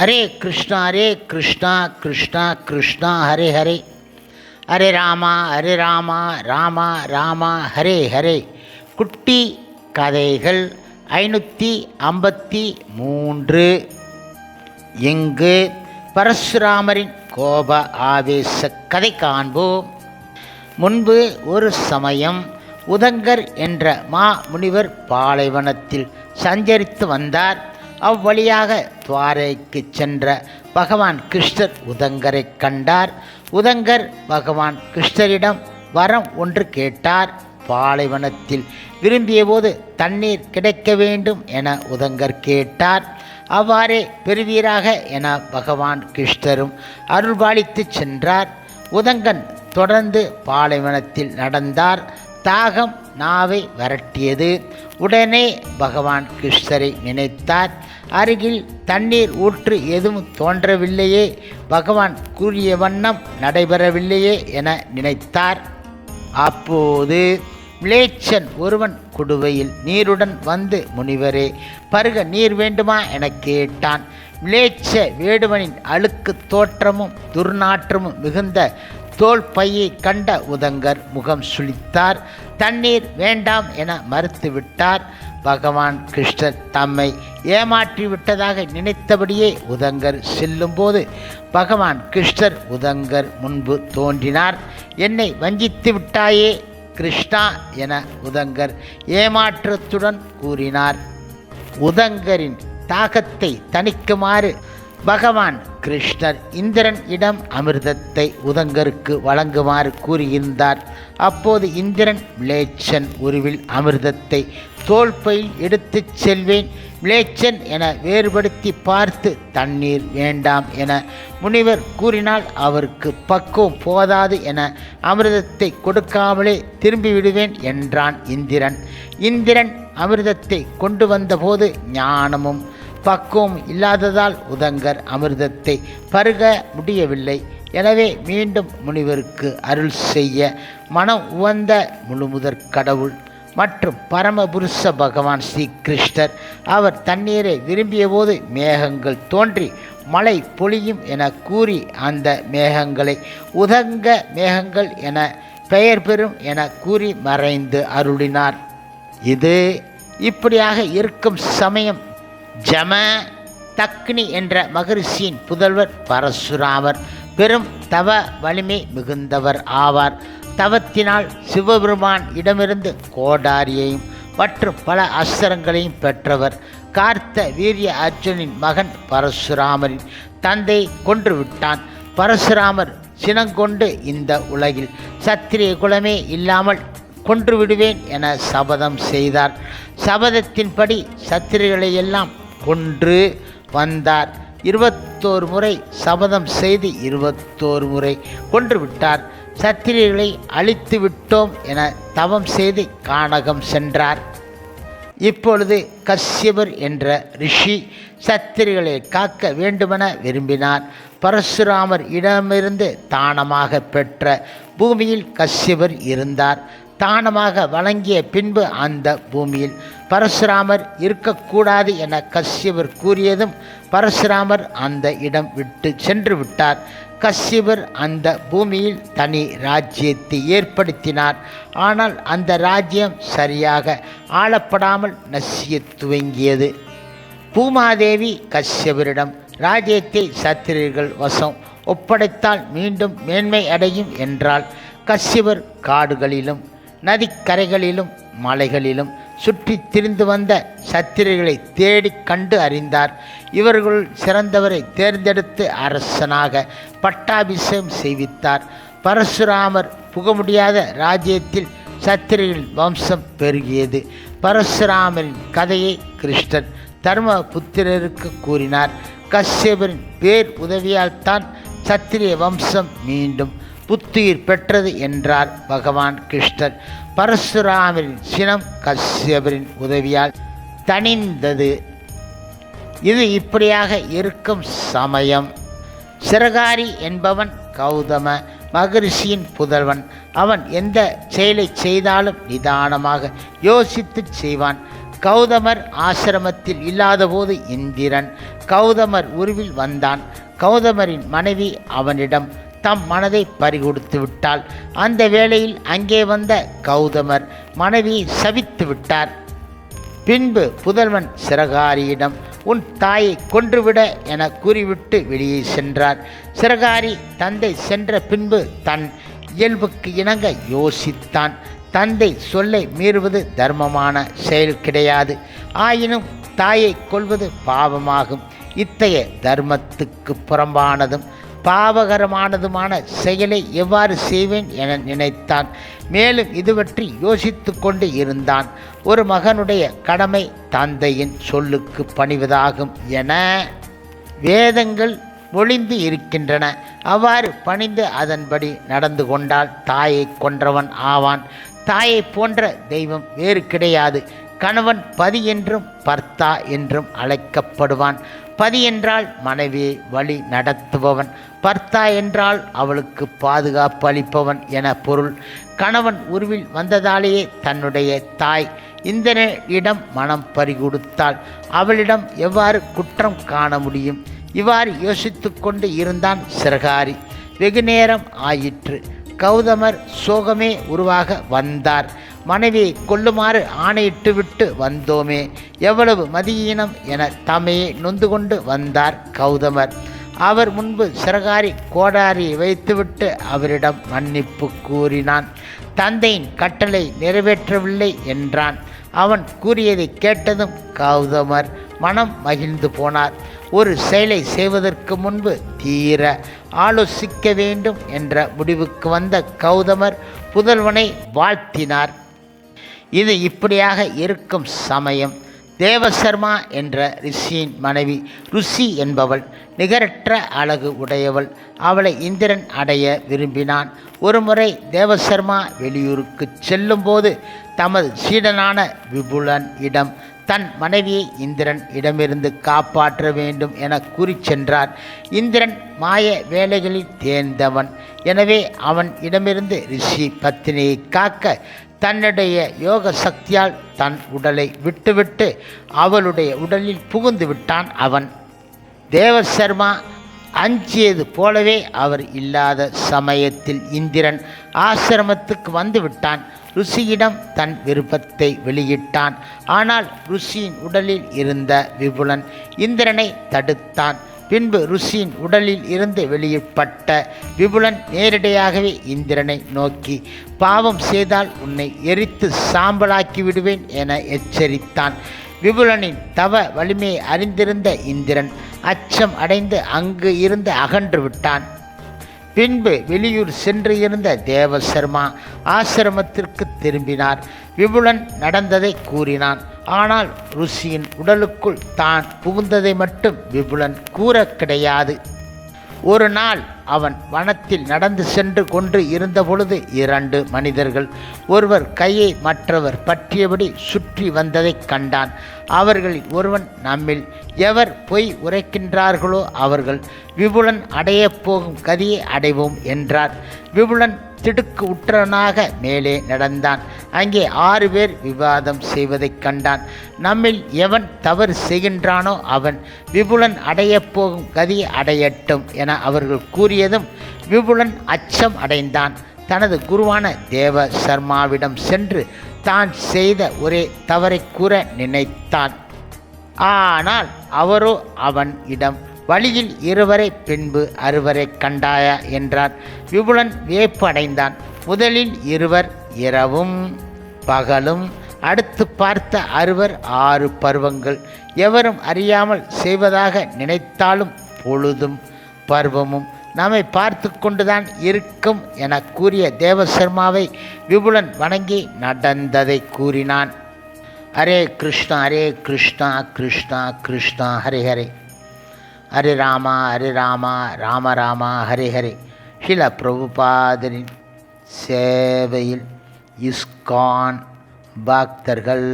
ஹரே கிருஷ்ணா கிருஷ்ணா கிருஷ்ணா ஹரே ஹரே, ஹரே ராமா ராமா ராமா ஹரே ஹரே. குட்டி கதைகள் 553. இங்கு பரசுராமரின் கோப ஆவேச கதை காண்போம். முன்பு ஒரு சமயம் உதங்கர் என்ற முனிவர் பாலைவனத்தில் சஞ்சரித்து வந்தார். அவ்வழியாக துவாரைக்கு சென்ற பகவான் கிருஷ்ணர் உதங்கரை கண்டார். உதங்கர் பகவான் கிருஷ்ணரிடம் வரம் ஒன்று கேட்டார். பாலைவனத்தில் விரும்பிய போது தண்ணீர் கிடைக்க வேண்டும் என உதங்கர் கேட்டார். அவ்வாறே பெறுவீராக என பகவான் கிருஷ்ணரும் அருள்பாலித்து சென்றார். உதங்கன் தொடர்ந்து பாலைவனத்தில் நடந்தார். தாகம் நாவை வரட்டியது. உடனே பகவான் கிருஷ்ணரை நினைத்தார். அருகில் தண்ணீர் ஊற்று எதுவும் தோன்றவில்லையே, பகவான் கூறிய வண்ணம் நடைபெறவில்லையே என நினைத்தார். அப்போது மிலேச்சன் ஒருவன் குடுவையில் நீருடன் வந்து, முனிவரே, பருக நீர் வேண்டுமா என கேட்டான். மிலேச்ச வேடுவனின் அழுக்கு தோற்றமும் துர்நாற்றமும் மிகுந்த தோல் பையை கண்ட உதங்கர் முகம் சுளித்தார். தண்ணீர் வேண்டாம் என மறுத்துவிட்டார். பகவான் கிருஷ்ணர் தம்மை ஏமாற்றிவிட்டதாக நினைத்தபடியே உதங்கர் செல்லும்போது பகவான் கிருஷ்ணர் உதங்கர் முன்பு தோன்றினார். என்னை வஞ்சித்து விட்டாயே கிருஷ்ணா என உதங்கர் ஏமாற்றத்துடன் கூறினார். உதங்கரின் தாகத்தை தணிக்குமாறு பகவான் கிருஷ்ணர் இந்திரன் இடம் அமிர்தத்தை உதங்கருக்கு வழங்குமாறு கூறியிருந்தார். அப்போது இந்திரன் மிலேச்சன் உருவில் அமிர்தத்தை தோல்பையில் எடுத்துச் செல்வேன், மிலேச்சன் என வேறுபடுத்தி பார்த்து தண்ணீர் வேண்டாம் என முனிவர் கூறினால் அவருக்கு பக்குவம் போதாது என அமிர்தத்தை கொடுக்காமலே திரும்பிவிடுவேன் என்றான் இந்திரன். இந்திரன் அமிர்தத்தை கொண்டு வந்தபோது ஞானமும் பக்குவம் இல்லாததால் உதங்கர் அமிர்தத்தை பருக முடியவில்லை. எனவே மீண்டும் முனிவருக்கு அருள் செய்ய மனம் உவந்த முழுமுதற் கடவுள் மற்றும் பரமபுருஷ பகவான் ஸ்ரீ கிருஷ்ணர் அவர் தண்ணீரை விரும்பிய போது மேகங்கள் தோன்றி மழை பொழியும் என கூறி அந்த மேகங்களை உதங்க மேகங்கள் என பெயர் பெறும் என கூறி மறைந்து அருளினார். இது இப்படியாக இருக்கும் சமயம் ஜம தக்னி என்ற மகரிஷியின் புதல்வர் பரசுராமர் பெரும் தவ வலிமை மிகுந்தவர் ஆவார். தவத்தினால் சிவபெருமான் இடமிருந்து கோடாரியையும் மற்றும் பல அஸ்திரங்களையும் பெற்றவர். கார்த்த வீரிய அர்ஜுனின் மகன் பரசுராமரின் தந்தை கொன்றுவிட்டான். பரசுராமர் சினங்கொண்டு இந்த உலகில் சத்திரிய குலமே இல்லாமல் கொன்றுவிடுவேன் என சபதம் செய்தார். சபதத்தின்படி சத்திரிகளை எல்லாம் கொன்று வந்தார். 21 முறை சபதம் செய்து 21 முறை கொன்று விட்டார். சத்திரியர்களை அழித்து விட்டோம் என தவம் செய்து கானகம் சென்றார். இப்பொழுது கஷ்யபர் என்ற ரிஷி சத்திரிகளை காக்க வேண்டுமென விரும்பினார். பரசுராமர் இடமிருந்து தானமாக பெற்ற பூமியில் கஷ்யபர் இருந்தார். தானமாக வழங்கிய பின்பு அந்த பூமியில் பரசுராமர் இருக்கக்கூடாது என கஷ்யபர் கூறியதும் பரசுராமர் அந்த இடம் விட்டு சென்று விட்டார். கஷ்யபர் அந்த பூமியில் தனி ராஜ்யத்தை ஏற்படுத்தினார். ஆனால் அந்த ராஜ்யம் சரியாக ஆளப்படாமல் நசிய துவங்கியது. பூமாதேவி கஷ்யபரிடம் ராஜ்யத்தை சத்திரியர்கள் வசம் ஒப்படைத்தால் மீண்டும் மேன்மை அடையும் என்றால் கஷ்யபர் காடுகளிலும் நதிக்கரைகளிலும் மலைகளிலும் சுற்றி திரிந்து வந்த சத்திரிகளை தேடி கண்டு அறிந்தார். இவர்கள் சிறந்தவரை தேர்ந்தெடுத்து அரசனாக பட்டாபிஷேகம் செய்வித்தார். பரசுராமர் புக முடியாத ராஜ்யத்தில் சத்திரிகளின் வம்சம் பெருகியது. பரசுராமரின் கதையை கிருஷ்ணர் தர்மபுத்திரருக்கு கூறினார். கஷ்யபரின் பேர் உதவியால் தான் சத்திரிய வம்சம் மீண்டும் புத்துயிர் பெற்றது என்றார் பகவான் கிருஷ்ணர். பரசுராமரின் சினம் கஷ்யபரின் உதவியால் தணிந்தது. இது இப்படியாக இருக்கும் சமயம் சிரகாரி என்பவன் கௌதம மகரிஷியின் புதல்வன். அவன் எந்த செயலை செய்தாலும் நிதானமாக யோசித்து செய்வான். கௌதமர் ஆசிரமத்தில் இல்லாதபோது இந்திரன் கௌதமர் உருவில் வந்தான். கௌதமரின் மனைவி அவனிடம் தம் மனதை பறிகொடுத்து விட்டாள். அந்த வேளையில் அங்கே வந்த கௌதமர் மனைவியை சபித்து விட்டார். பின்பு புதல்வன் சிரகாரியிடம் உன் தாயை கொன்றுவிட என கூறிவிட்டு வெளியே சென்றார். சிரகாரி தந்தை சென்ற பின்பு தன் இயல்புக்கு இணங்க யோசித்தான். தந்தை சொல்லை மீறுவது தர்மமான செயல் கிடையாது. ஆயினும் தாயை கொல்வது பாவமாகும். இத்தகைய தர்மத்துக்கு புறம்பானதும் பாவகரமானதுமான செயலை எவ்வாறு செய்வேன் என நினைத்தான். மேலும் இது பற்றி யோசித்து கொண்டு இருந்தான். ஒரு மகனுடைய கடமை தந்தையின் சொல்லுக்கு பணிவதாகும் என வேதங்கள் மொழிந்து இருக்கின்றன. அவ்வாறு பணிந்து அதன்படி நடந்து கொண்டால் தாயை கொன்றவன் ஆவான். தாயை போன்ற தெய்வம் வேறு கிடையாது. கணவன் பதி என்றும் பர்த்தா என்றும் அழைக்கப்படுவான். பதி என்றால் மனைவியை வழி நடத்துபவன், பர்த்தா என்றால் அவளுக்கு பாதுகாப்பு அளிப்பவன் என பொருள். கணவன் உருவில் வந்ததாலேயே தன்னுடைய தாய் இந்திரனிடம் மனம் பறிகொடுத்தாள். அவளிடம் எவ்வாறு குற்றம் காண முடியும்? இவ்வாறு யோசித்து கொண்டு இருந்தான் சிரகாரி. வெகு நேரம் ஆயிற்று. கௌதமர் சோகமே உருவாக வந்தார். மனைவியை கொல்லுமாறு ஆணையிட்டுவிட்டு வந்தோமே, எவ்வளவு மதியீனம் என தம்மையை நொந்து கொண்டு வந்தார் கௌதமர். அவர் முன்பு சிரகாரி கோடாரியை வைத்துவிட்டு அவரிடம் மன்னிப்பு கூறினான். தந்தையின் கட்டளை நிறைவேற்றவில்லை என்றான். அவன் கூறியதை கேட்டதும் கௌதமர் மனம் மகிழ்ந்து போனார். ஒரு செயலை செய்வதற்கு முன்பு தீர ஆலோசிக்க வேண்டும் என்ற முடிவுக்கு வந்த கௌதமர் புதல்வனை வாழ்த்தினார். இது இப்படியாக இருக்கும் சமயம் தேவசர்மா என்ற ரிஷியின் மனைவி ருசி என்பவள் நிகரற்ற அழகு உடையவள். அவளை இந்திரன் அடைய விரும்பினான். ஒருமுறை தேவசர்மா வெளியூருக்கு செல்லும்போது தமது சீடனான விபுலன் இடம் தன் மனைவியை இந்திரன் இடமிருந்து காப்பாற்ற வேண்டும் என கூறி சென்றார். இந்திரன் மாய வேலைகளில் தேர்ந்தவன். எனவே அவன் இடமிருந்து ரிஷி பத்தினியை காக்க தன்னுடைய யோக சக்தியால் தன் உடலை விட்டுவிட்டு அவளுடைய உடலில் புகுந்து விட்டான். அவன் தேவசர்மா அஞ்சியது போலவே அவர் இல்லாத சமயத்தில் இந்திரன் ஆசிரமத்துக்கு வந்து விட்டான். ருஷியிடம் தன் விருப்பத்தை வெளியிட்டான். ஆனால் ருஷியின் உடலில் இருந்த விபுலன் இந்திரனை தடுத்தான். பின்பு ருஷியின் உடலில் இருந்து வெளியிடப்பட்ட விபுலன் நேரடியாகவே இந்திரனை நோக்கி பாவம் செய்தால் உன்னை எரித்து சாம்பலாக்கி விடுவேன் என எச்சரித்தான். விபுலனின் தவ வலிமையை அறிந்திருந்த இந்திரன் அச்சம் அடைந்து அங்கு இருந்து அகன்று விட்டான். பின்பு வெளியூர் சென்று இருந்த தேவசர்மா ஆசிரமத்திற்கு திரும்பினார். விபுலன் நடந்ததை கூறினான். ஆனால் ருஷியின் உடலுக்குள் தான் புகுந்ததை மட்டும் விபுலன் கூற கிடையாது. ஒரு நாள் அவன் வனத்தில் நடந்து சென்று கொண்டு இருந்தபொழுது 2 மனிதர்கள் ஒருவர் கையை மற்றவர் பற்றியபடி சுற்றி வந்ததைக் கண்டான். அவர்களில் ஒருவன் நம்மில் எவர் பொய் உரைக்கின்றார்களோ அவர்கள் விபுலன் அடையப் போகும் கதியை அடைவோம் என்றார். விபுலன் திடுக்கு உற்றவனாக மேலே நடந்தான். அங்கே 6 பேர் விவாதம் செய்வதைக் கண்டான். நம்மில் எவன் தவறு செய்கின்றானோ அவன் விபுலன் அடையப் போகும் கதியை அடையட்டும் என அவர்கள் கூறியதும் விபுலன் அச்சம் அடைந்தான். தனது குருவான தேவ சர்மாவிடம் சென்று தான் செய்த ஒரே தவறை கூற நினைத்தான். ஆனால் அவரோ அவன் இடம் வழியில் 2 பின்பு 6 கண்டாயா என்றார். விபுலன் வியப்படைந்தான். முதலில் 2 இரவும் பகலும், அடுத்து பார்த்த 6 பருவங்கள். எவரும் அறியாமல் செய்வதாக நினைத்தாலும் பொழுதும் பருவமும் நம்மை பார்த்து கொண்டுதான் இருக்கும் என கூறிய தேவசர்மாவை விபுலன் வணங்கி நடந்ததை கூறினான். ஹரே கிருஷ்ணா ஹரே கிருஷ்ணா கிருஷ்ணா கிருஷ்ணா ஹரே ஹரே, ஹரே ராமா ராம ராமா ஹரே ஹரே. ஸ்ரீல பிரபுபாதரின் சேவையில் இஸ்கான் பக்தர்கள்